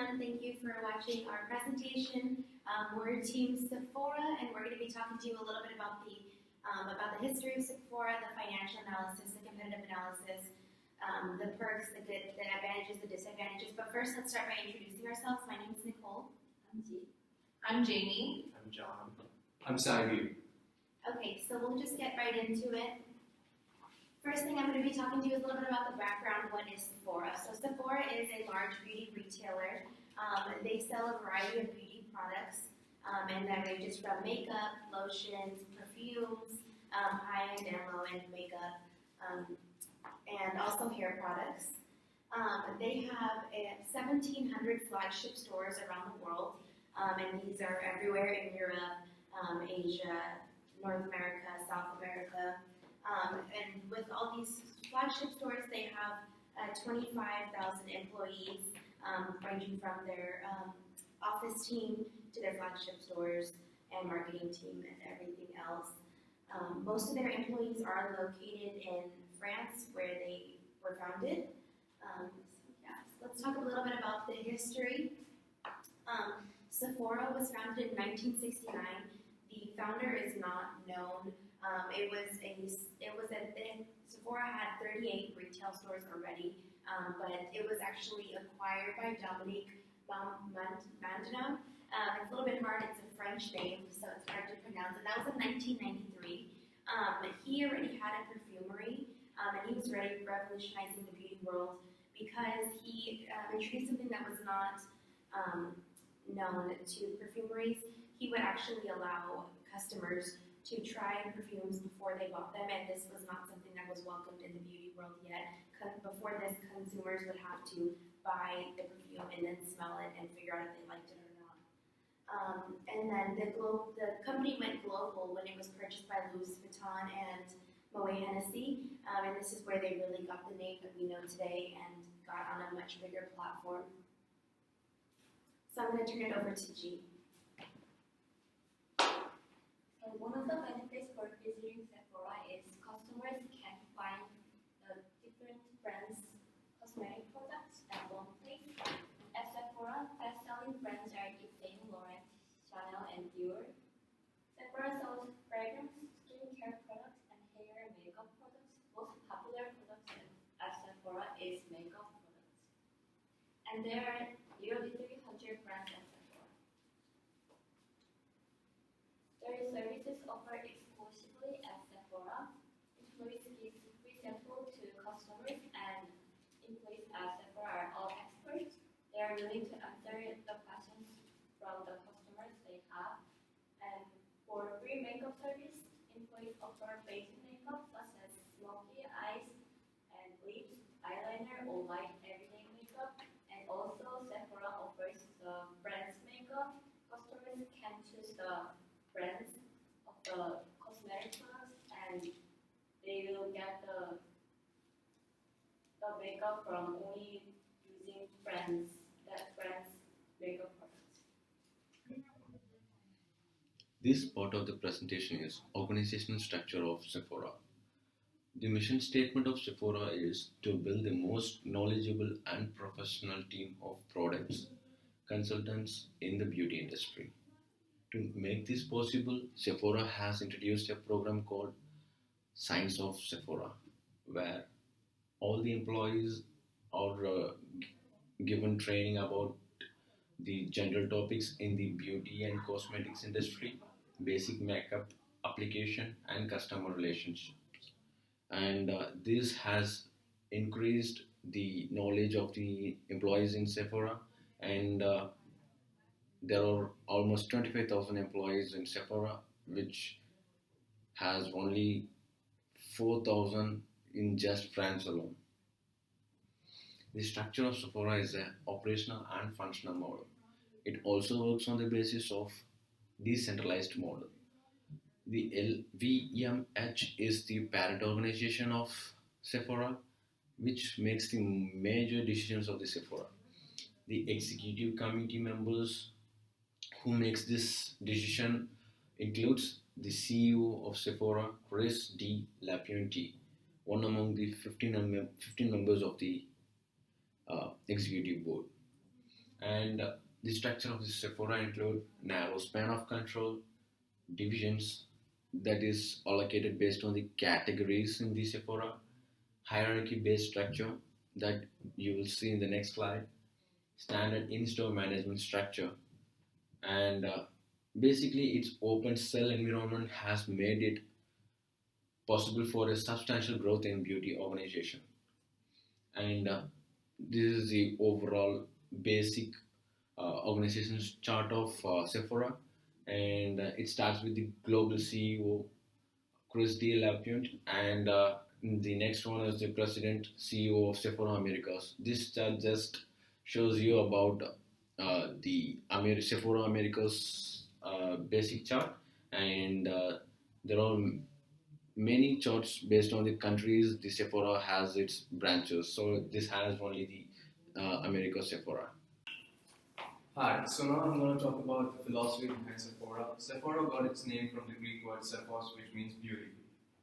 everyone. Thank you for watching our presentation. We're Team Sephora, and we're going to be talking to you a little bit about the history of Sephora, the financial analysis, the competitive analysis, the perks, the advantages, the disadvantages. But first, let's start by introducing ourselves. My name is Nicole. I'm Jamie. I'm John. I'm Sayu. Okay, so we'll just get right into it. First thing I'm going to be talking to you is a little bit about the background. What is Sephora? So Sephora is a large beauty retailer. They sell a variety of beauty products, and that ranges from makeup, lotions, perfumes, high-end and low-end makeup, and also hair products. They have 1,700 flagship stores around the world, and these are everywhere in Europe, Asia, North America, South America. And with all these flagship stores, they have 25,000 employees, ranging from their office team to their flagship stores and marketing team and everything else. Most of their employees are located in France, where they were founded. So let's talk a little bit about the history. Sephora was founded in 1969. The founder is not known. Sephora had 38 retail stores already, but it was actually acquired by Dominique Mandino. It's a little bit hard. It's a French name, so it's hard to pronounce. And that was in 1993. He already had a perfumery, and he was already revolutionizing the beauty world because he introduced something that was not known to perfumeries. He would actually allow customers to try perfumes before they bought them, and this was not something that was welcomed in the beauty world yet. Before this, consumers would have to buy the perfume and then smell it and figure out if they liked it or not. And then the company went global when it was purchased by Louis Vuitton and Moet Hennessy, and this is where they really got the name that we know today and got on a much bigger platform. So I'm going to turn it over to G. So one of the benefits for visiting Sephora is customers can find the different brands' cosmetic products at one place. At Sephora, best-selling brands are Yves Saint Laurent, Chanel, and Dior. Sephora sells fragrance, skincare products, and hair and makeup products. Most popular products at Sephora is makeup products. And there are nearly 300 brands at Sephora. Their services offered exclusively at Sephora. Employees give free sample to customers, and employees at Sephora are all experts. They are willing to answer the questions from the customers they have. And for free makeup service, employees offer basic makeup such as smoky eyes and lips, eyeliner, or light everyday makeup. And also, Sephora offers the brand's makeup. Customers can choose the brands of the cosmetic products, and they will get the makeup from only using brand's makeup products. This part of the presentation is organizational structure of Sephora. The mission statement of Sephora is to build the most knowledgeable and professional team of products consultants in the beauty industry. To make this possible, Sephora has introduced a program called Science of Sephora, where all the employees are given training about the general topics in the beauty and cosmetics industry, basic makeup application, and customer relationships. And this has increased the knowledge of the employees in Sephora, and there are almost 25,000 employees in Sephora, which has only 4,000 in just France alone. The structure of Sephora is an operational and functional model. It also works on the basis of decentralized model. The LVMH is the parent organization of Sephora, which makes the major decisions of the Sephora. The executive committee members who makes this decision includes the CEO of Sephora, Chris D. Lapuente, one among the 15 members of the executive board. And the structure of the Sephora include narrow span of control, divisions that is allocated based on the categories in the Sephora, hierarchy-based structure that you will see in the next slide, standard in-store management structure, and basically its open cell environment has made it possible for a substantial growth in beauty organization. And this is the overall basic organization's chart of Sephora, and it starts with the global CEO Chris D. Lapointe, and the next one is the President CEO of Sephora Americas. This chart just shows you about the Sephora Americas basic chart, and there are many charts based on the countries the Sephora has its branches. So this has only the America Sephora. Hi, so now I'm going to talk about the philosophy behind Sephora. Sephora got its name from the Greek word sephos, which means beauty.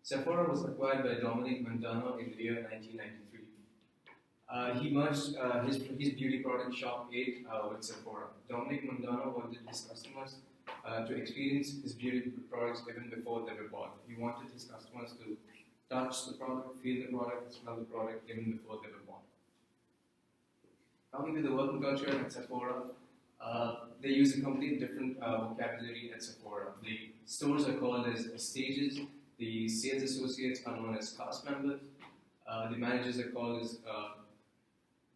Sephora was acquired by Dominic Montano in the year 1993. He merged his beauty product shop 8 with Sephora. Dominic Montano wanted his customers to experience his beauty products even before they were bought. He wanted his customers to touch the product, feel the product, smell the product even before they were bought. Coming to the working culture at Sephora, they use a completely different vocabulary at Sephora. The stores are called as stages, the sales associates are known as cast members, the managers are called as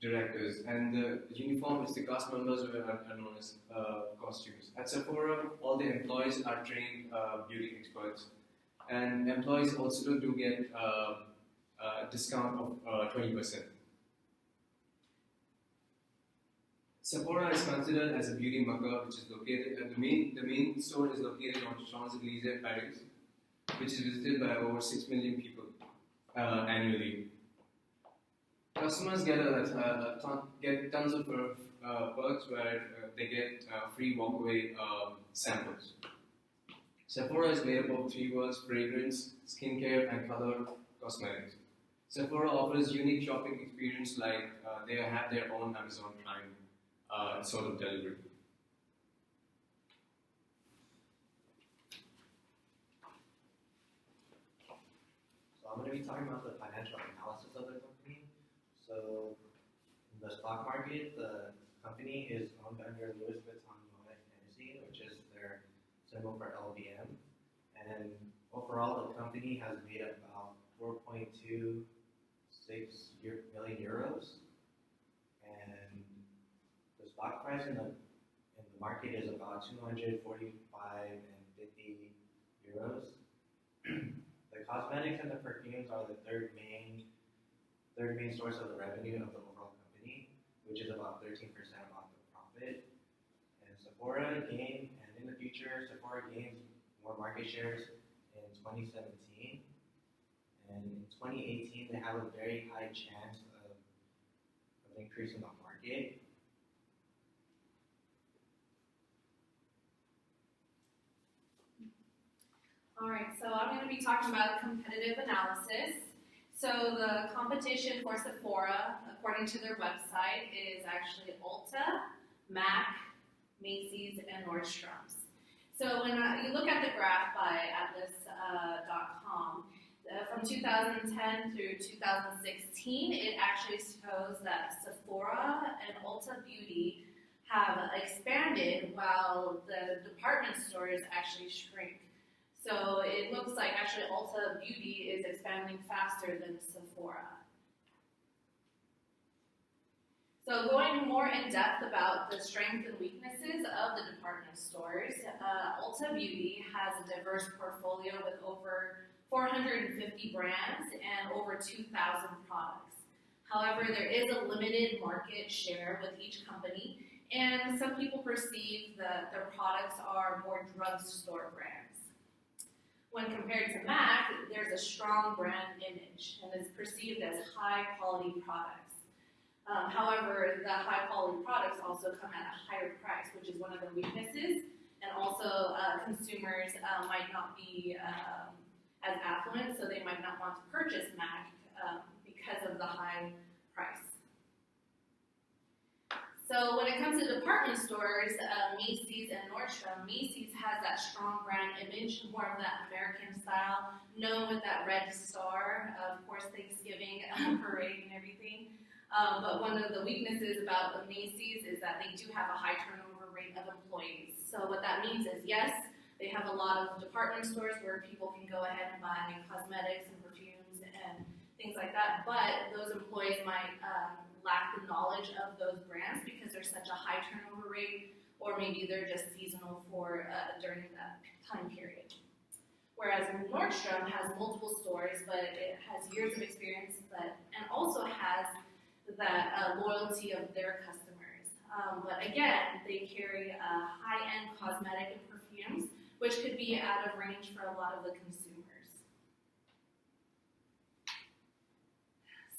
directors, and the uniform which the cast members wear are known as costumes. At Sephora, all the employees are trained beauty experts, and employees also do get a discount of 20%. Sephora is considered as a beauty mecca, which is located at the main store is located on Champs-Élysées, Paris, which is visited by over 6 million people annually. Customers get tons of perks where they get free walkaway samples. Sephora is made up of 3 words: fragrance, skincare, and color cosmetics. Sephora offers unique shopping experience like they have their own Amazon Prime sort of delivery. So I'm going to be talking about the financial analysis of the company. So in the stock market, the company is owned under Louis Vuitton Moet Hennessy, which is their symbol for LVM. And overall, the company has made about 4.26 million euros. And the stock price in the market is about 245 and 50 euros. The cosmetics and the perfumes are the third main source of the revenue of the overall company, which is about 13% of the profit. And Sephora gained, and in the future, Sephora gains more market shares in 2017. And in 2018, they have a very high chance of increasing the market. Alright, so I'm going to be talking about competitive analysis. So the competition for Sephora, according to their website, is actually Ulta, MAC, Macy's, and Nordstrom's. So when you look at the graph by atlas.com, from 2010 through 2016, it actually shows that Sephora and Ulta Beauty have expanded while the department stores actually shrink. So it looks like actually Ulta Beauty is expanding faster than Sephora. So going more in depth about the strengths and weaknesses of the department stores, Ulta Beauty has a diverse portfolio with over 450 brands and over 2,000 products. However, there is a limited market share with each company, and some people perceive that their products are more drugstore brands. When compared to MAC, there's a strong brand image and is perceived as high-quality products. However, the high-quality products also come at a higher price, which is one of their weaknesses, and also consumers might not be as affluent, so they might not want to purchase MAC because of the high price. So when it comes to department stores, Macy's and Nordstrom, Macy's has that strong brand image, more of that American style, known with that red star, of course Thanksgiving parade and everything. But one of the weaknesses about the Macy's is that they do have a high turnover rate of employees. So what that means is, yes, they have a lot of department stores where people can go ahead and buy cosmetics and perfumes and things like that, but those employees might lack the knowledge of those brands because there's such a high turnover rate, or maybe they're just seasonal for during that time period. Whereas Nordstrom has multiple stores, but it has years of experience, and also has that loyalty of their customers. But again, they carry high-end cosmetic and perfumes, which could be out of range for a lot of the consumers.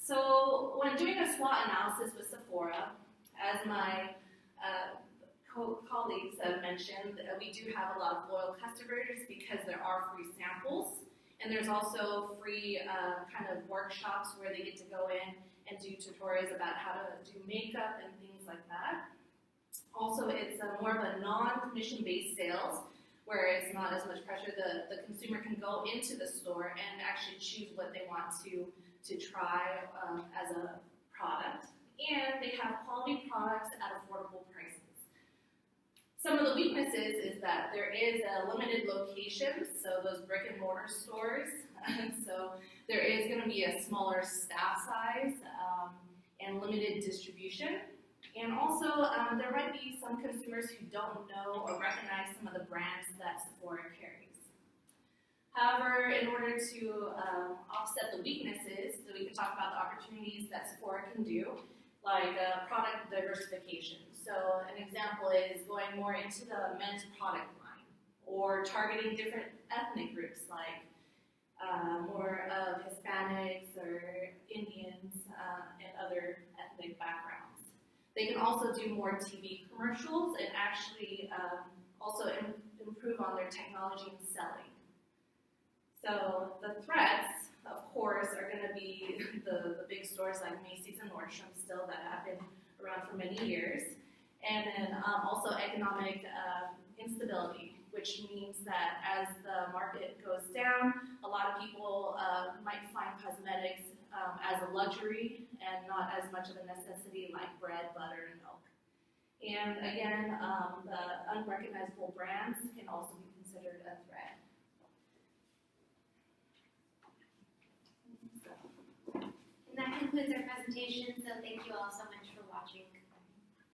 So when doing a SWOT analysis with Sephora, as my colleagues have mentioned, we do have a lot of loyal customers because there are free samples, and there's also free kind of workshops where they get to go in and do tutorials about how to do makeup and things like that. Also, it's more of a non-commission-based sales, where it's not as much pressure. The consumer can go into the store and actually choose what they want to try as a product. And they have quality products at affordable prices. Some of the weaknesses is that there is a limited location, so those brick and mortar stores. So there is going to be a smaller staff size and limited distribution. And also, there might be some consumers who don't know or recognize some of the brands that Sephora carries. However, in order to offset the weaknesses, so we can talk about the opportunities that Sephora can do, like product diversification. So an example is going more into the men's product line, or targeting different ethnic groups like more of Hispanics or Indians and other ethnic backgrounds. They can also do more TV commercials and actually also improve on their technology and selling. So the threats, of course, are going to be the big stores like Macy's and Nordstrom still that have been around for many years. And then also economic instability, which means that as the market goes down, a lot of people might find cosmetics as a luxury and not as much of a necessity like bread, butter, and milk. And again, the unrecognizable brands can also be considered a threat. And that concludes our presentation, so thank you all so much for watching.